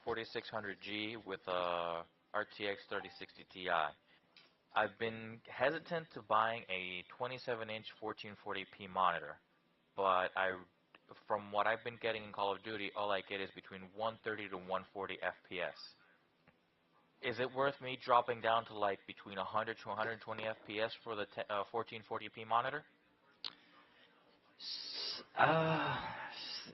4600G with a RTX 3060 Ti. I've been hesitant to buying a 27-inch 1440p monitor, but from what I've been getting in Call of Duty, all I get is between 130 to 140 FPS. Is it worth me dropping down to like between 100 to 120 FPS for the 1440p monitor? Uh,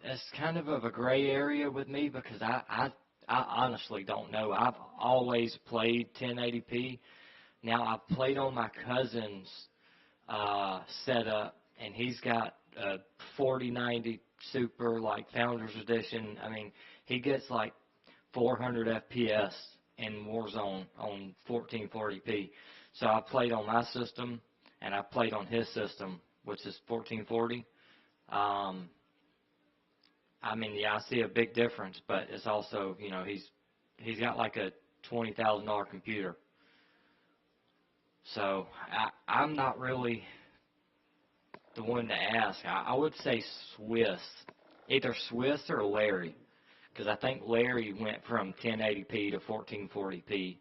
it's kind of a gray area with me because I honestly don't know. I've always played 1080p. Now I played on my cousin's setup, and he's got a 4090 Super, like Founders Edition. I mean, he gets like 400 FPS in Warzone on 1440p. So I played on my system, and I played on his system, which is 1440. I mean, yeah, I see a big difference, but it's also, you know, he's got like a $20,000 computer. So I'm not really the one to ask. I would say Swiss, either Swiss or Larry, because I think Larry went from 1080p to 1440p.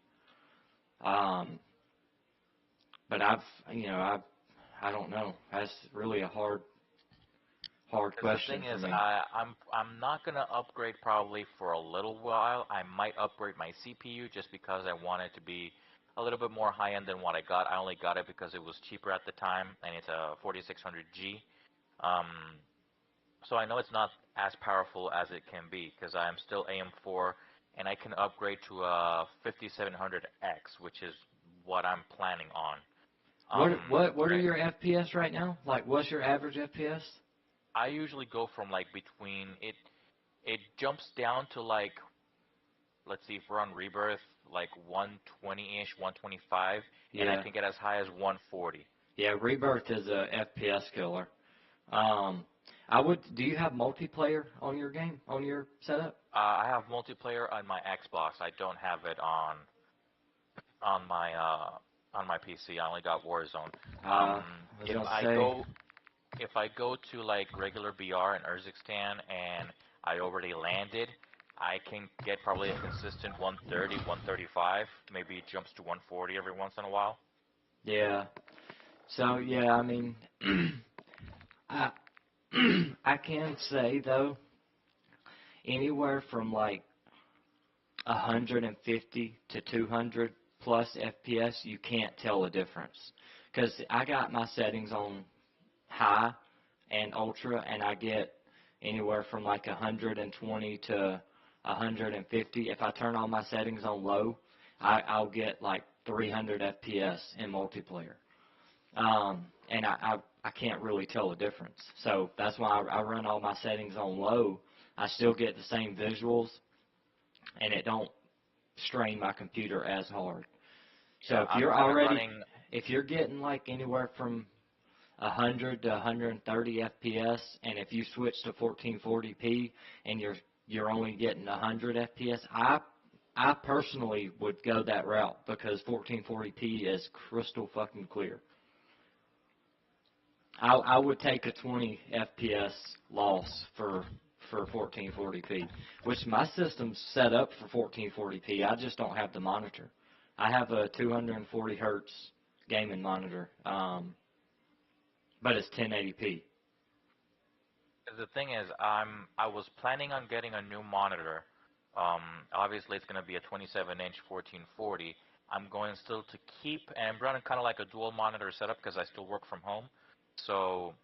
But I don't know. That's really a hard question The thing for is, me. I'm not gonna upgrade probably for a little while. I might upgrade my CPU just because I want it to be a little bit more high end than what I got. I only got it because it was cheaper at the time, and it's a 4600G. Um, so I know it's not as powerful as it can be because I'm still AM4, and I can upgrade to a 5700X, which is what I'm planning on. What are your FPS right now? Like, what's your average FPS? I usually go from like between it jumps down to like, let's see, if we're on Rebirth, like 120-ish, 125, and I Yeah. can get as high as 140. Yeah, Rebirth is a FPS killer. Do you have multiplayer on your game, on your setup? I have multiplayer on my Xbox. I don't have it on my PC. I only got Warzone. I was If gonna I say, go if I go to like regular BR in Urzikstan and I already landed, I can get probably a consistent 130, 135. Maybe it jumps to 140 every once in a while. yeah. So yeah, I mean, I I can say though, anywhere from like 150 to 200 plus FPS, you can't tell a difference. Because I got my settings on high and ultra, and I get anywhere from like 120 to 150. If I turn all my settings on low, I'll get like 300 FPS in multiplayer. And I can't really tell the difference. So that's why I run all my settings on low. I still get the same visuals, and it don't strain my computer as hard. So Yeah, I'm kind of running. if you're getting like anywhere from 100 to 130 FPS, and if you switch to 1440p and you're only getting 100 FPS, I personally would go that route because 1440p is crystal fucking clear. I would take a 20 FPS loss for 1440p, which my system's set up for 1440p. I just don't have the monitor. I have a 240 hertz gaming monitor, but it's 1080p. The thing is, I was planning on getting a new monitor. Obviously, it's going to be a 27-inch 1440. I'm going still to keep, and I'm running kind of like a dual monitor setup because I still work from home. So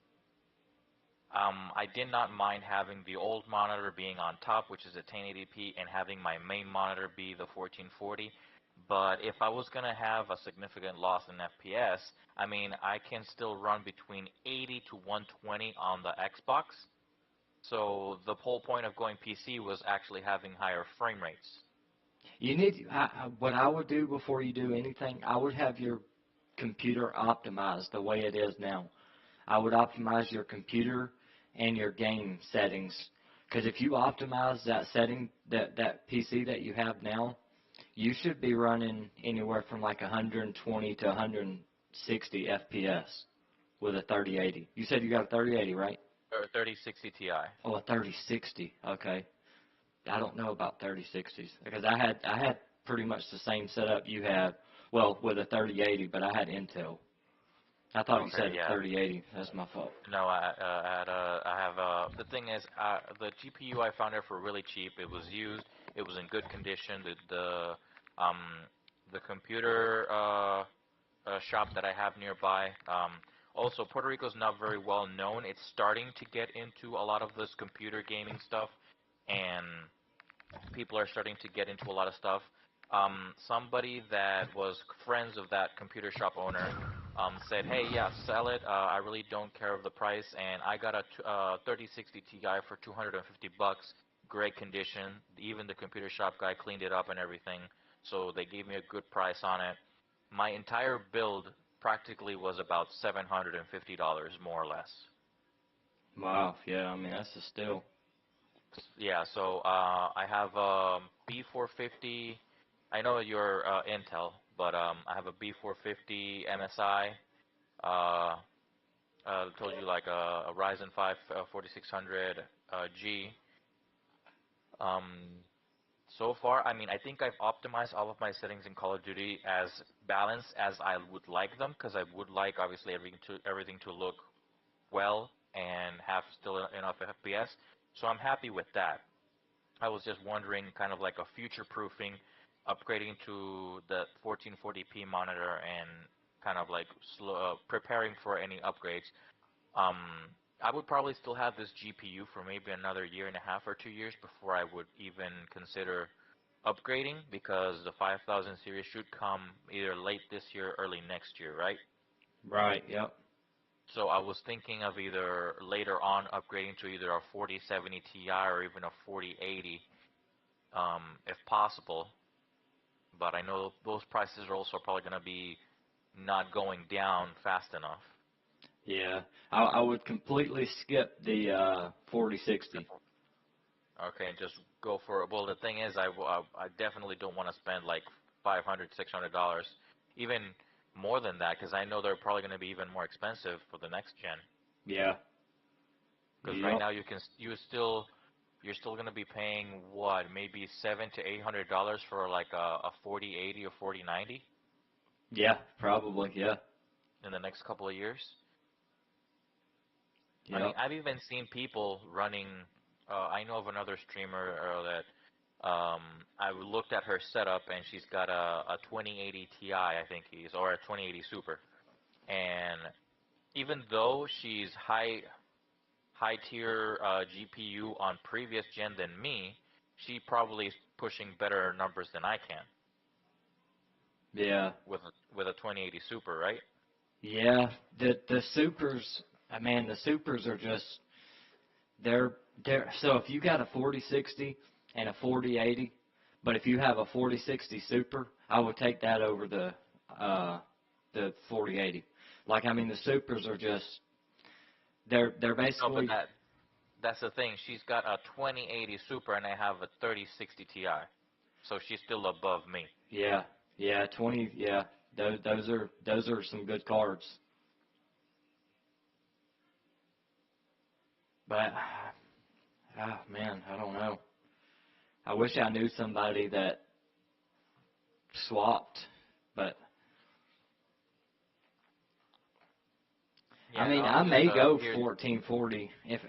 I did not mind having the old monitor being on top, which is a 1080p, and having my main monitor be the 1440. But if I was going to have a significant loss in FPS, I mean, I can still run between 80 to 120 on the Xbox. So the whole point of going PC was actually having higher frame rates. You need what I would do before you do anything. I would have your computer optimized the way it is now. I would optimize your computer and your game settings, because if you optimize that setting, that PC that you have now, you should be running anywhere from like 120 to 160 FPS with a 3080. You said you got a 3080, right? Or 3060 Ti. Oh, a 3060. Okay. I don't know about 3060s because I had pretty much the same setup you have. Well, with a 3080, but I had Intel. I thought you Okay, said a yeah. 3080. That's my fault. No, I have the thing is, the GPU I found it for really cheap. It was used. It was in good condition. Um, the computer shop that I have nearby. Also, Puerto Rico is not very well known. It's starting to get into a lot of this computer gaming stuff, and people are starting to get into a lot of stuff. Somebody that was friends of that computer shop owner said, "Hey, yeah, sell it. I really don't care of the price." And I got a 3060 Ti for 250 bucks, great condition. Even the computer shop guy cleaned it up and everything, so they gave me a good price on it. My entire build practically was about $750, more or less. Wow. Yeah. I mean, that's a steal. Yeah, so I have B450. I know you're Intel, but I have a B450 MSI. Uh, told you like a Ryzen 5 4600 G. Um, so far, I mean, I think I've optimized all of my settings in Call of Duty as balanced as I would like them, because I would like obviously everything to look well and have still enough FPS. So I'm happy with that. I was just wondering, kind of like a future-proofing, upgrading to the 1440p monitor and kind of like preparing for any upgrades. Um, I would probably still have this GPU for maybe another year and a half or 2 years before I would even consider upgrading, because the 5000 series should come either late this year, early next year, right? Right. Yep. So I was thinking of either later on upgrading to either a 4070 Ti or even a 4080, if possible. But I know those prices are also probably going to be not going down fast enough. Yeah. I would completely skip the 4060. Okay, and just go for it. Well, the thing is, I definitely don't want to spend like 500, $600, even more than that, because I know they're probably going to be even more expensive for the next gen. Yeah. Because right Yep. now you're still going to be paying what, maybe $700 to $800 for like a 4080 or 4090 Yeah. Probably. Yeah. in the next couple of years. I mean, Yep. I've even seen people running. I know of another streamer that I looked at her setup, and she's got a 2080 Ti, I think he's, or a 2080 Super. And even though she's high tier GPU on previous gen than me, she probably is pushing better numbers than I can Yeah. with a 2080 Super, right? Yeah. The supers. Man, the supers are just they're so if you got a 4060 and a 4080, but if you have a 4060 Super, I would take that over uh the 4080. Like I mean the Supers are just they're No, but basically that's the thing. She's got a 2080 Super, and I have a 3060 Ti, so she's still above me. yeah, yeah, 20 yeah, those are some good cards. But man, I don't know. I wish I knew somebody that swapped, but I Yeah, no, mean, I I was just may go here. 1440 if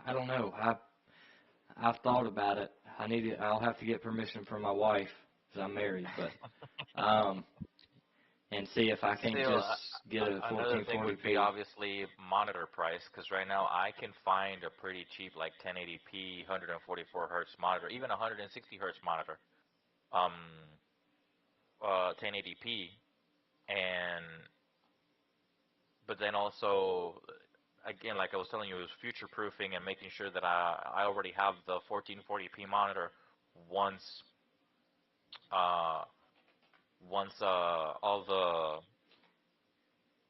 I don't know. I've thought about it. I'll have to get permission from my wife because I'm married, but um, and see if I can't Still, just get a another thing would be 1440p. obviously monitor price, because right now I can find a pretty cheap like 1080p, 144 hertz monitor, even 160 hertz monitor, um, 1080p, and but then also, again, like I was telling you, it was future proofing and making sure that I already have the 1440p monitor once uh,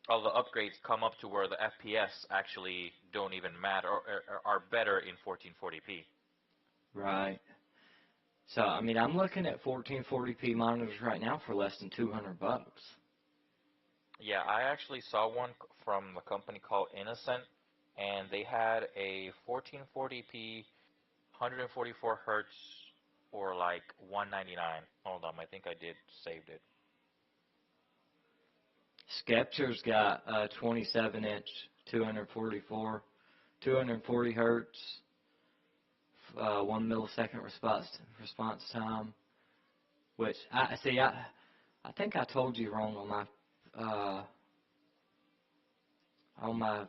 all the upgrades come up to where the FPS actually don't even matter, or are better in 1440p. Right. So I mean, I'm looking at 1440p monitors right now for less than 200 bucks. Yeah, I actually saw one from a company called Innocent, and they had a 1440p, 144 hertz. for like 199. Hold on, I think I did saved it. Skeptra's got a 27-inch, 240 hertz, 1 millisecond response time. Which I see. I think I told you wrong on my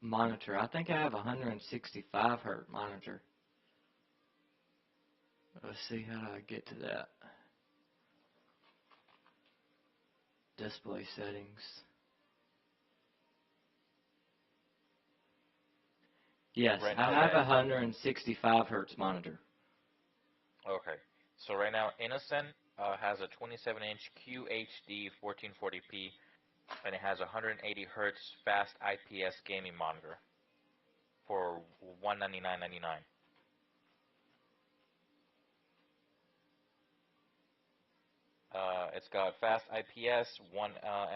monitor. I think I have a 165 hertz monitor. Let's see how do I get to that. Display settings. Yes, Right I now, have a that 165 hertz monitor. okay. So right now, Innocent has a 27-inch QHD 1440p, and it has 180 hertz fast IPS gaming monitor for 199.99. It's got fast IPS, 1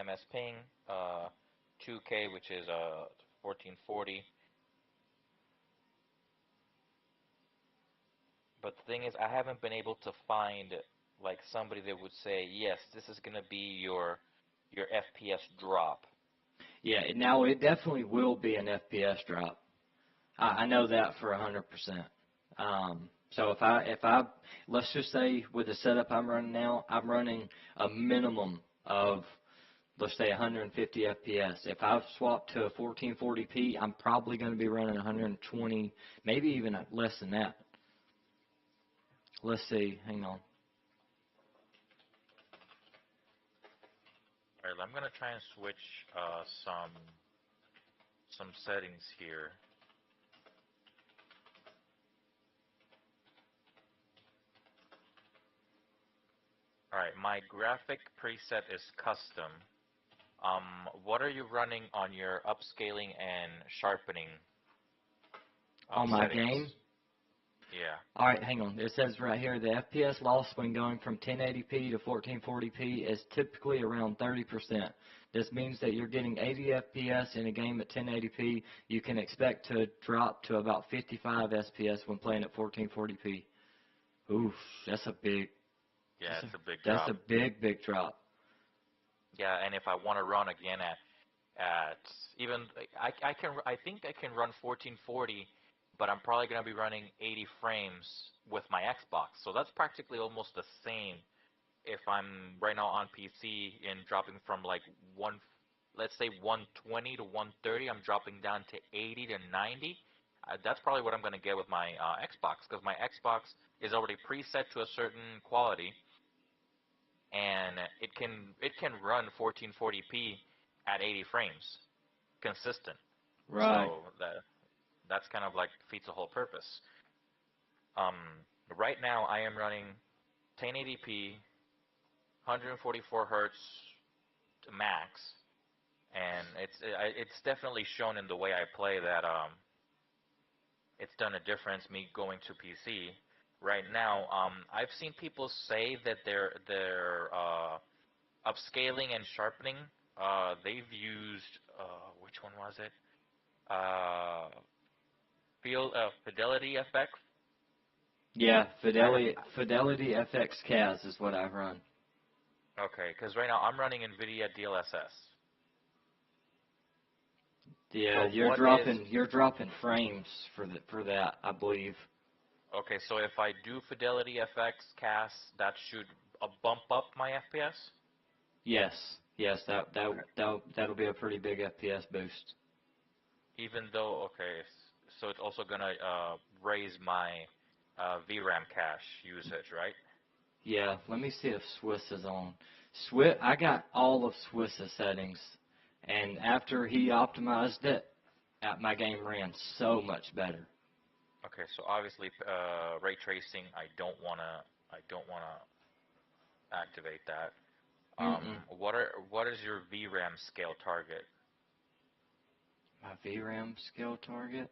ms ping, 2K, which is 1440. But the thing is, I haven't been able to find like somebody that would say, yes, this is gonna be your FPS drop. Yeah, now it definitely will be an FPS drop. I know that for 100%. So if I let's just say with the setup I'm running now, I'm running a minimum of let's say 150 FPS. If I swap to a 1440p, I'm probably going to be running 120, maybe even less than that. Let's see. Hang on. All right, I'm gonna try and switch some settings here. All right, my graphic preset is custom. What are you running on your upscaling and sharpening On my settings? game. Yeah. All right, hang on. It says right here the FPS loss when going from 1080p to 1440p is typically around 30%. This means that you're getting 80 FPS in a game at 1080p. You can expect to drop to about 55 FPS when playing at 1440p. Oof, that's a big. Yeah, it's a big That's drop. a big drop. Yeah, and if I want to run again at even I think I can run 1440, but I'm probably gonna be running 80 frames with my Xbox. So that's practically almost the same if I'm right now on PC and dropping from like let's say 120 to 130. I'm dropping down to 80 to 90. That's probably what I'm gonna get with my Xbox, because my Xbox is already preset to a certain quality, and it can run 1440p at 80 frames consistent. Right. So that's kind of like defeats the whole purpose. Um, right now I am running 1080p, 144 hertz max, and it's definitely shown in the way I play that it's done a difference me going to PC. Right now, I've seen people say that they're upscaling and sharpening. They've used which one was it? Uh, Fidelity FX. Yeah, I have Fidelity FX CAS is what I run. okay, because right now I'm running NVIDIA DLSS. Yeah, So what is you're dropping frames for that, I believe. okay? So if I do Fidelity FX CAS, that should bump up my FPS. Yes, yes, Okay. that'll be a pretty big FPS boost. Even though okay, so it's also gonna raise my VRAM cache usage, right? Yeah, let me see if Swiss is on. Swiss, I got all of Swiss's settings, and after he optimized it, my game ran so much better. Okay, so obviously ray tracing, I don't wanna activate that. Mm-mm. What is your VRAM scale target? My VRAM skill target?